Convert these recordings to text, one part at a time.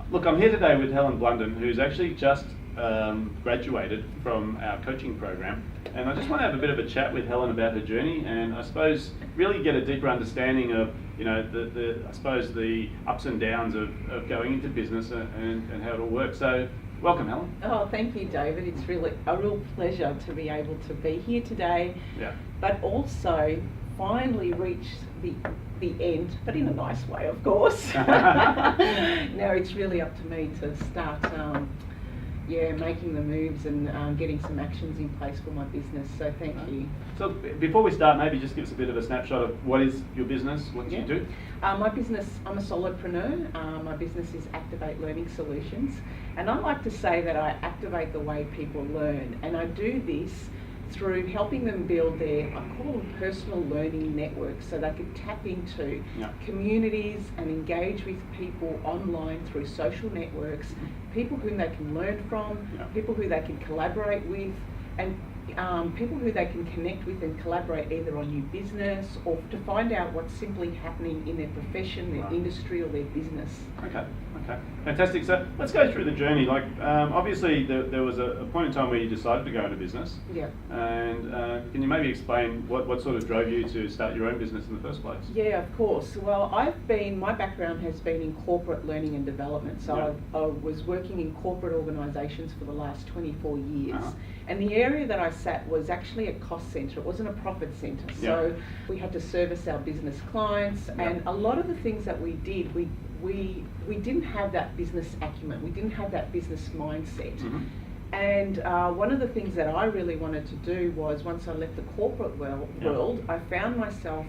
Look, I'm here today with Helen Blunden, who's actually just graduated from our coaching program, and I just want to have a bit of a chat with Helen about her journey, and I suppose really get a deeper understanding of, you know, the ups and downs of going into business and how it all works. So, welcome, Helen. Oh, thank you, David. It's really a real pleasure to be able to be here today. Yeah. But also finally reach the end, but in a nice way, of course. Now it's really up to me to start making the moves and getting some actions in place for my business. So thank you. So before we start, maybe just give us a bit of a snapshot of what is your business, what do you do? My business, I'm a solopreneur. My business is Activate Learning Solutions, and I like to say that I activate the way people learn, and I do this through helping them build their, I call them personal learning networks, so they can tap into communities and engage with people online through social networks, people whom they can learn from, people who they can collaborate with, and people who they can connect with and collaborate either on new business or to find out what's simply happening in their profession, their industry or their business. Okay, fantastic. So let's go through the journey. Like obviously there was a point in time where you decided to go into business. Yeah. And can you maybe explain what sort of drove you to start your own business in the first place? Yeah, of course. Well, my background has been in corporate learning and development. So I was working in corporate organisations for the last 24 years. And the area that I sat was actually a cost centre. It wasn't a profit centre. So we had to service our business clients, and a lot of the things that we did, we didn't have that business acumen. We didn't have that business mindset. And one of the things that I really wanted to do was, once I left the corporate world, I found myself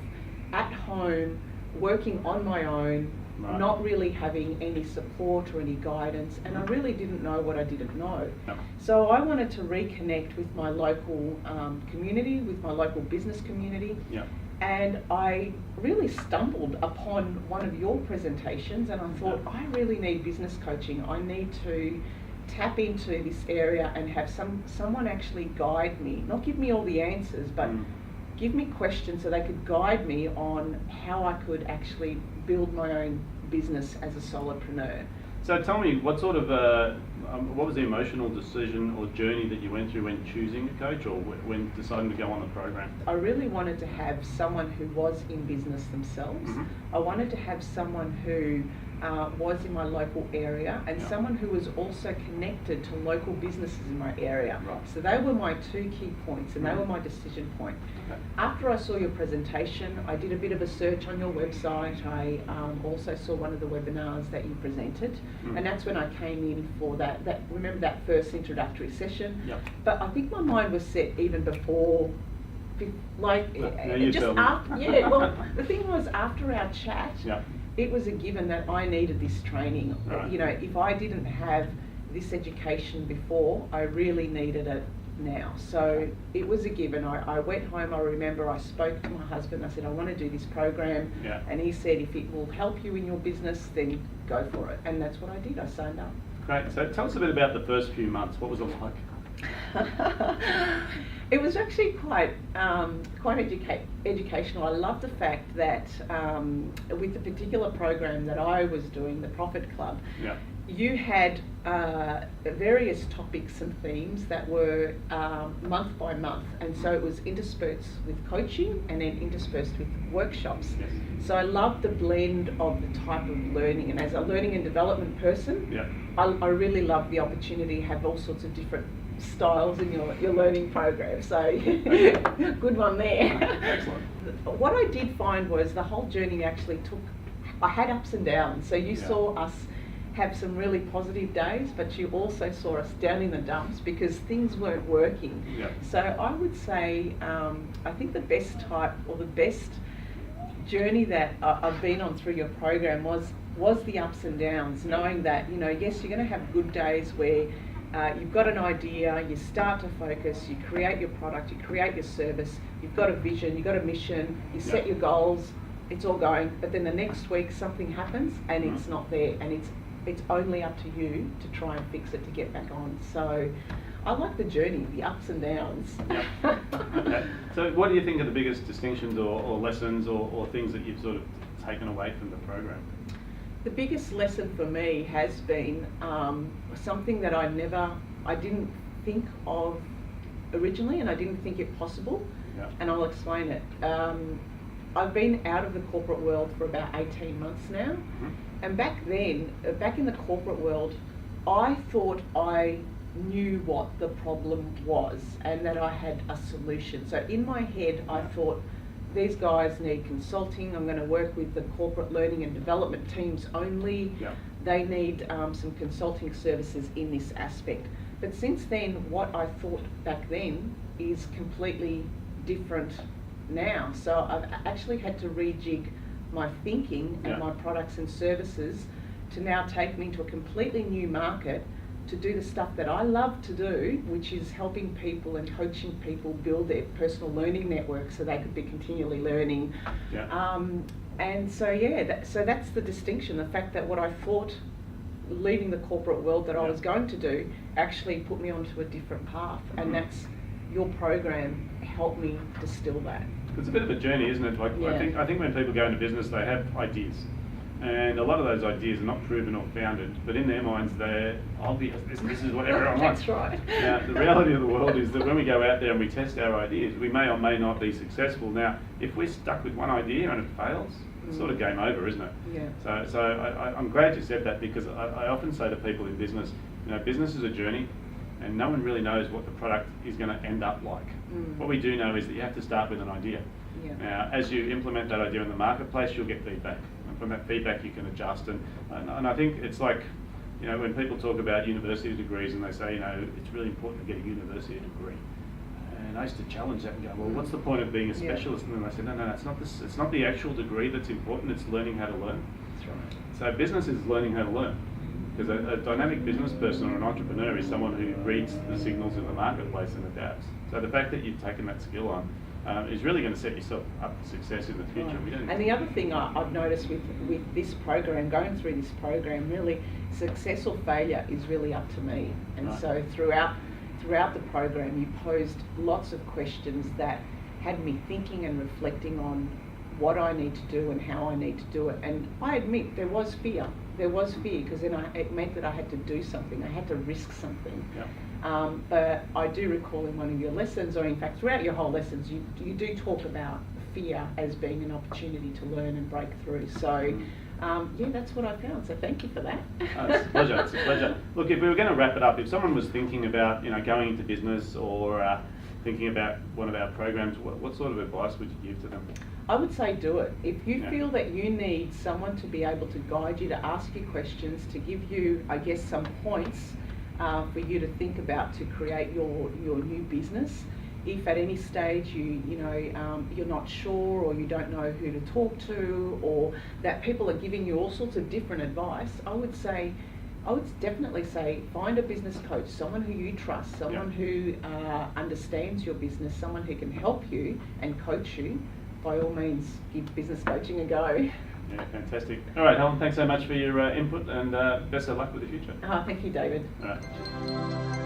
at home working on my own, not really having any support or any guidance, and I really didn't know what I didn't know. So I wanted to reconnect with my local community, with my local business community, and I really stumbled upon one of your presentations, and I thought, I really need business coaching. I need to tap into this area and have someone actually guide me, not give me all the answers, but give me questions so they could guide me on how I could actually build my own business as a solopreneur. So tell me, what sort of what was the emotional decision or journey that you went through when choosing a coach, or when deciding to go on the program? I really wanted to have someone who was in business themselves. I wanted to have someone who was in my local area, and someone who was also connected to local businesses in my area. So they were my two key points, and they were my decision point. After I saw your presentation, I did a bit of a search on your website. I also saw one of the webinars that you presented, and that's when I came in for that remember that first introductory session. But I think my mind was set even before, like just after. Well, the thing was, after our chat, it was a given that I needed this training. You know, if I didn't have this education before, I really needed it now. So it was a given. I went home, I remember I spoke to my husband, I said, I want to do this program, and he said, if it will help you in your business, then go for it. And that's what I did, I signed up. Great, so tell us a bit about the first few months. What was it like? It was actually quite educational. I love the fact that with the particular program that I was doing, the Profit Club, you had various topics and themes that were month by month, and so it was interspersed with coaching and then interspersed with workshops. So I loved the blend of the type of learning, and as a learning and development person, I really loved the opportunity to have all sorts of different styles in your learning program. So good one there. Excellent. What I did find was the whole journey actually I had ups and downs. So you saw us have some really positive days, but you also saw us down in the dumps because things weren't working. So I would say I think the best type, or the best journey that I've been on through your program was the ups and downs, knowing that, you know, yes, you're going to have good days where you've got an idea, you start to focus, you create your product, you create your service, you've got a vision, you've got a mission, you set your goals, it's all going, but then the next week something happens and it's not there, and it's only up to you to try and fix it to get back on. So I like the journey, the ups and downs. Okay. So what do you think are the biggest distinctions or lessons or things that you've sort of taken away from the program? the biggest lesson for me has been something that I didn't think of originally, and I didn't think it possible. Yeah. And I'll explain it. I've been out of the corporate world for about 18 months now. Mm-hmm. And back then, back in the corporate world, I thought I knew what the problem was and that I had a solution. So in my head, I thought, these guys need consulting. I'm going to work with the corporate learning and development teams only. Yeah. They need some consulting services in this aspect. But since then, what I thought back then is completely different now. So I've actually had to rejig my thinking and my products and services to now take me into a completely new market to do the stuff that I love to do, which is helping people and coaching people build their personal learning network so they could be continually learning. Yeah. And so so that's the distinction, the fact that what I thought leaving the corporate world that I was going to do actually put me onto a different path, and that's your program helped me distill that. It's a bit of a journey, isn't it? Like, I think when people go into business, they have ideas. And a lot of those ideas are not proven or founded, but in their minds they're obvious. This is what everyone wants. That's right. Now, the reality of the world is that when we go out there and we test our ideas, we may or may not be successful. Now, if we're stuck with one idea and it fails, it's sort of game over, isn't it? Yeah. So I'm glad you said that, because I often say to people in business, business is a journey, and no one really knows what the product is going to end up like. What we do know is that you have to start with an idea. Yeah. Now, as you implement that idea in the marketplace, you'll get feedback. And from that feedback, you can adjust. And I think it's like, when people talk about university degrees and they say, it's really important to get a university degree. And I used to challenge that and go, well, what's the point of being a specialist? And then I said, no, it's not the actual degree that's important, it's learning how to learn. That's right. So business is learning how to learn. Because a dynamic business person or an entrepreneur is someone who reads the signals in the marketplace and adapts. So the fact that you've taken that skill on is really going to set yourself up for success in the future. Right. And the other thing I've noticed with this program, going through this program, really success or failure is really up to me. And so throughout the program, you posed lots of questions that had me thinking and reflecting on what I need to do and how I need to do it. And I admit there was fear. There was fear, because then it meant that I had to do something. I had to risk something. Yeah. But I do recall in one of your lessons, or in fact throughout your whole lessons, you do talk about fear as being an opportunity to learn and break through. So that's what I found. So thank you for that. It's a pleasure. It's a pleasure. Look, if we were going to wrap it up, if someone was thinking about going into business or thinking about one of our programs, what sort of advice would you give to them? I would say do it. If you feel that you need someone to be able to guide you, to ask you questions, to give you, I guess, some points for you to think about to create your new business. If at any stage you're not sure, or you don't know who to talk to, or that people are giving you all sorts of different advice, I would definitely say find a business coach, someone who you trust, someone who understands your business, someone who can help you and coach you. By all means, give business coaching a go. Yeah, fantastic. All right, Helen, thanks so much for your input, and best of luck with the future. Thank you, David. All right.